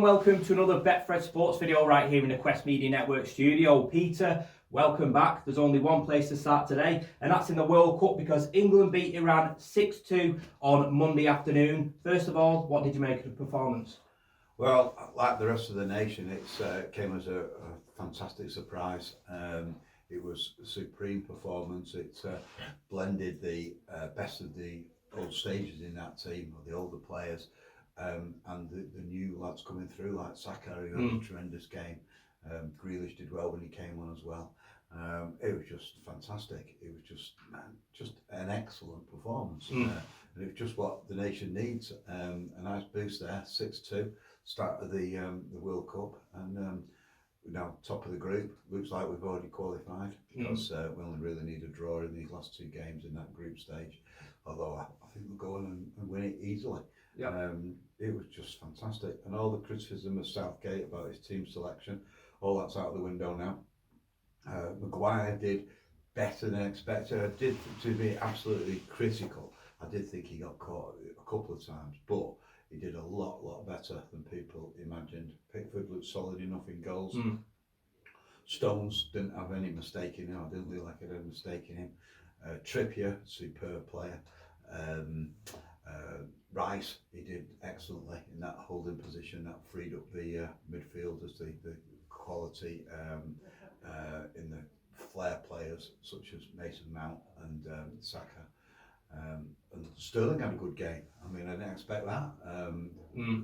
welcome to another Betfred Sports video right here in the Quest Media Network studio. Peter, welcome back. There's only one place to start today, and that's in the World Cup because England beat Iran 6-2 on Monday afternoon. First of all, what did you make of the performance? Well, like the rest of the nation, it came as a fantastic surprise. It was a supreme performance. It blended the best of the old stages in that team, or the older players, and the new lads coming through, like Saka, who had a tremendous game. Grealish did well when he came on as well. It was just fantastic. It was just an excellent performance. And it was just what the nation needs. A nice boost there, 6-2, start of the World Cup, and we're now top of the group. Looks like we've already qualified because we only really need a draw in these last two games in that group stage. Although I think we'll go on and win it easily. Yep. It was just fantastic, and all the criticism of Southgate about his team selection, all that's out of the window now. Maguire did better than expected. I did, to be absolutely critical, I did think he got caught a couple of times, but he did a lot better than people imagined. Pickford looked solid enough in goals. Stones didn't have any mistake in him. I didn't look like I had a mistake in him. Trippier, superb player. Rice, he did excellently in that holding position. That freed up the midfielders, the quality in the flair players such as Mason Mount and Saka. And Sterling had a good game. I mean, I didn't expect that. A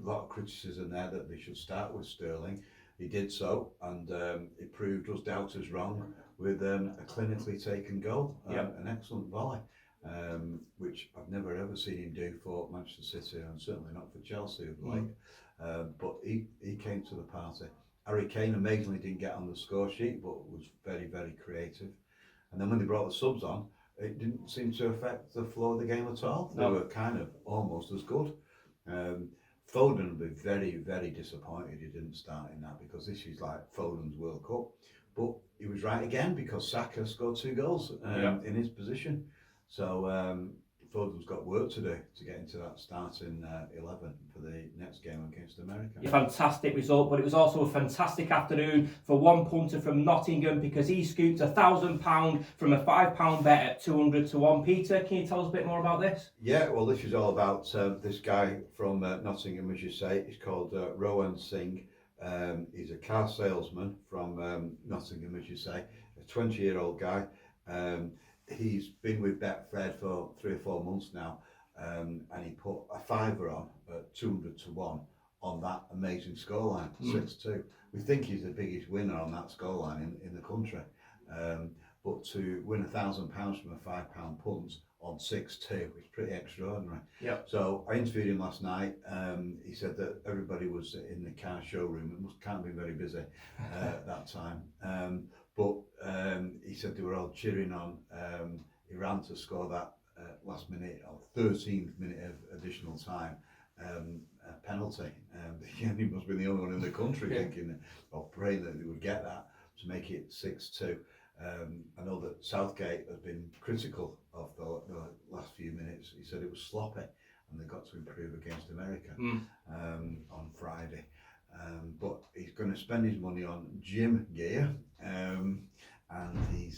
lot of criticism there that they should start with Sterling. He did so, and it proved us doubters wrong with a clinically taken goal, an excellent volley, which I've never ever seen him do for Manchester City, and certainly not for Chelsea of late. But he came to the party. Harry Kane amazingly didn't get on the score sheet, but was very creative. And then when they brought the subs on, it didn't seem to affect the flow of the game at all. They were kind of almost as good. Foden will be very disappointed he didn't start in that, because this is like Foden's World Cup. But he was right again, because Saka scored 2 goals in his position. So Foden's got work to do to get into that starting 11 for the next game against America. A fantastic result, but it was also a fantastic afternoon for one punter from Nottingham, because he scooped £1,000 from a £5 bet at 200 to 1. Peter, can you tell us a bit more about this? Yeah, well, this is all about this guy from Nottingham, as you say. He's called Rowan Singh. He's a car salesman from Nottingham, as you say, a 20-year-old guy. He's been with Betfred for 3 or 4 months now, and he put a fiver on at 200 to 1 on that amazing scoreline, 6-2. We think he's the biggest winner on that scoreline in the country, but to win £1,000 from a £5 punt on 6-2 is pretty extraordinary. Yep. So I interviewed him last night. He said that everybody was in the car showroom. It can't be very busy at that time. But he said they were all cheering on Iran to score that last minute or 13th minute of additional time penalty. He must be the only one in the country thinking or praying that they would get that to make it 6-2. I know that Southgate has been critical of the last few minutes. He said it was sloppy and they got to improve against America on Friday. But he's going to spend his money on gym gear, and he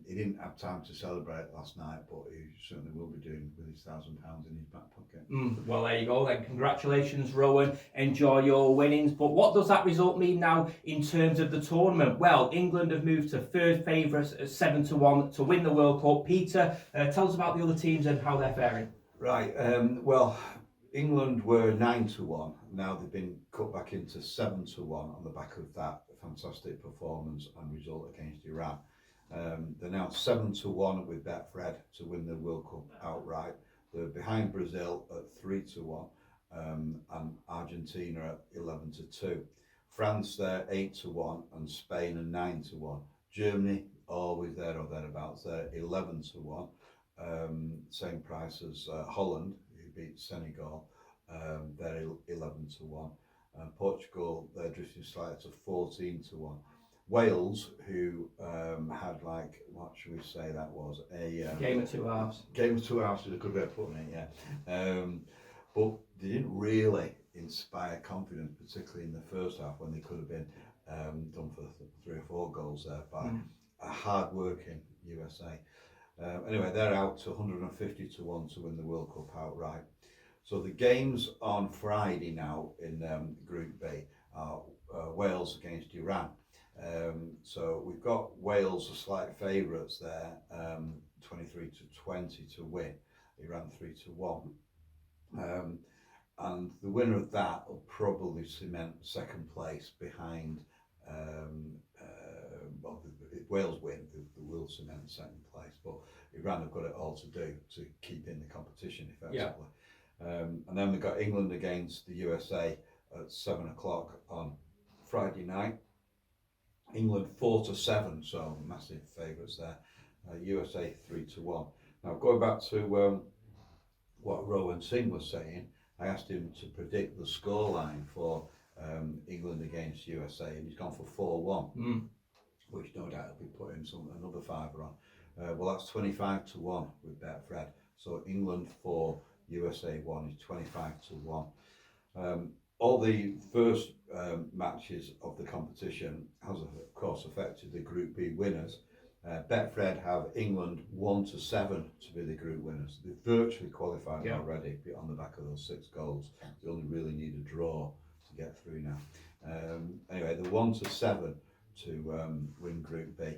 didn't have time to celebrate last night, but he certainly will be doing with his £1,000 in his back pocket. Well, there you go then. Congratulations, Rowan. Enjoy your winnings. But what does that result mean now in terms of the tournament? Well, England have moved to third favourites at 7 to 1 to win the World Cup. Peter, tell us about the other teams and how they're faring. Right. Well, England were 9 to 1. Now they've been cut back into 7 to 1 on the back of that fantastic performance and result against Iran. They're now 7 to 1 with Betfred to win the World Cup outright. They're behind Brazil at 3 to 1, and Argentina at 11 to 2. France they're 8 to 1, and Spain are 9 to 1. Germany always there or thereabouts. They're 11 to 1. Same price as Holland, who beat Senegal. They're 11 to 1. Portugal, they're drifting slightly to 14 to 1. Wales, who had like, what should we say that was? A game of two halves. Game of two halves is a good way of putting it, yeah. But they didn't really inspire confidence, particularly in the first half when they could have been done for 3 or 4 goals there by a hard-working USA. Anyway, they're out to 150 to 1 to win the World Cup outright. So the games on Friday now in Group B are Wales against Iran. So we've got Wales as slight favourites there, 23 to 20 to win. Iran 3 to 1. And the winner of that will probably cement second place behind. Well, if Wales win, they will cement second place. But Iran have got it all to do to keep in the competition effectively. Yeah. And then we've got England against the USA at 7 o'clock on Friday night. England 4 to 7, so massive favourites there. USA 3 to 1. Now going back to what Rowan Singh was saying, I asked him to predict the scoreline for England against USA, and he's gone for 4-1, which no doubt will be putting another fiver on. Well, that's 25 to 1 with Betfred. So England 4, USA 1 is 25 to 1. All the first matches of the competition has of course affected the Group B winners. Betfred have England 1 to 7 to be the group winners. They've virtually qualified already on the back of those 6 goals. They only really need a draw to get through now. Anyway, the 1 to 7 to win Group B.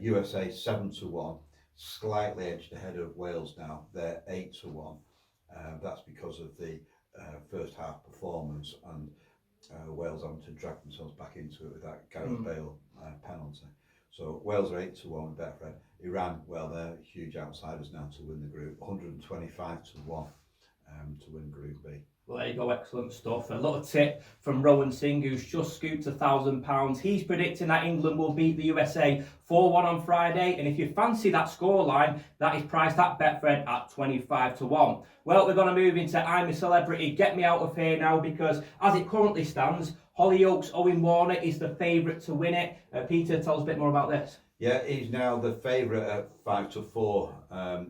USA 7 to 1, slightly edged ahead of Wales now. They're 8 to 1. That's because of the first half performance and Wales having to drag themselves back into it with that Gareth Bale penalty. So Wales are 8 to 1 with Betfred. Iran, well, they're huge outsiders now to win the group, 125 to 1 to win Group B. Well, there you go, excellent stuff. A little tip from Rowan Singh, who's just scooped £1,000. He's predicting that England will beat the USA 4-1 on Friday. And if you fancy that scoreline, that is priced at Betfred at 25 to 1. Well, we're going to move into I'm a Celebrity. Get me out of here now, because as it currently stands, Hollyoaks Owen Warner is the favourite to win it. Peter, tell us a bit more about this. Yeah, he's now the favourite at 5 to 4.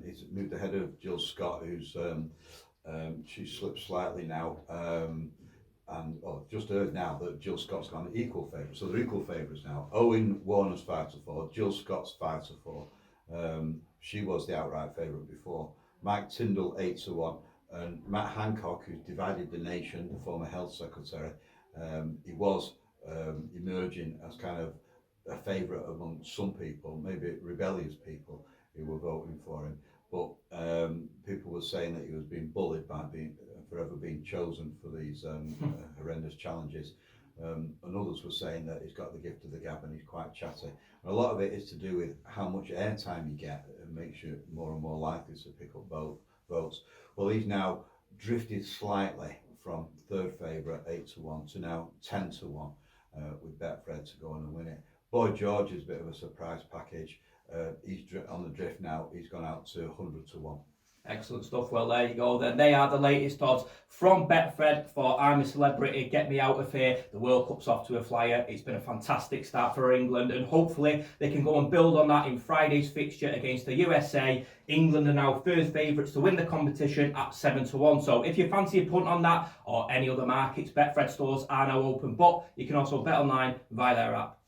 He's moved ahead of Jill Scott, who's she slipped slightly now, and just heard now that Jill Scott's gone equal favourite. So they're equal favourites now. Owen Warner's 5 to 4. Jill Scott's 5 to 4. She was the outright favourite before. Mike Tyndall 8 to 1, and Matt Hancock, who's divided the nation, the former health secretary. He was emerging as kind of a favourite among some people, maybe rebellious people who were voting for him. But people were saying that he was being bullied by forever being chosen for these horrendous challenges. And others were saying that he's got the gift of the gab and he's quite chatty. And a lot of it is to do with how much airtime you get and makes you more and more likely to pick up votes. Well, he's now drifted slightly from third favourite 8 to 1 to now 10 to 1 with Betfred to go on and win it. Boy George is a bit of a surprise package. He's on the drift now. He's gone out to 100 to 1. Excellent stuff. Well, there you go then. They are the latest odds from Betfred for I'm a Celebrity. Get me out of here. The World Cup's off to a flyer. It's been a fantastic start for England, and hopefully they can go and build on that in Friday's fixture against the USA. England are now first favourites to win the competition at 7 to 1. So if you fancy a punt on that or any other markets, Betfred stores are now open, but you can also bet online via their app.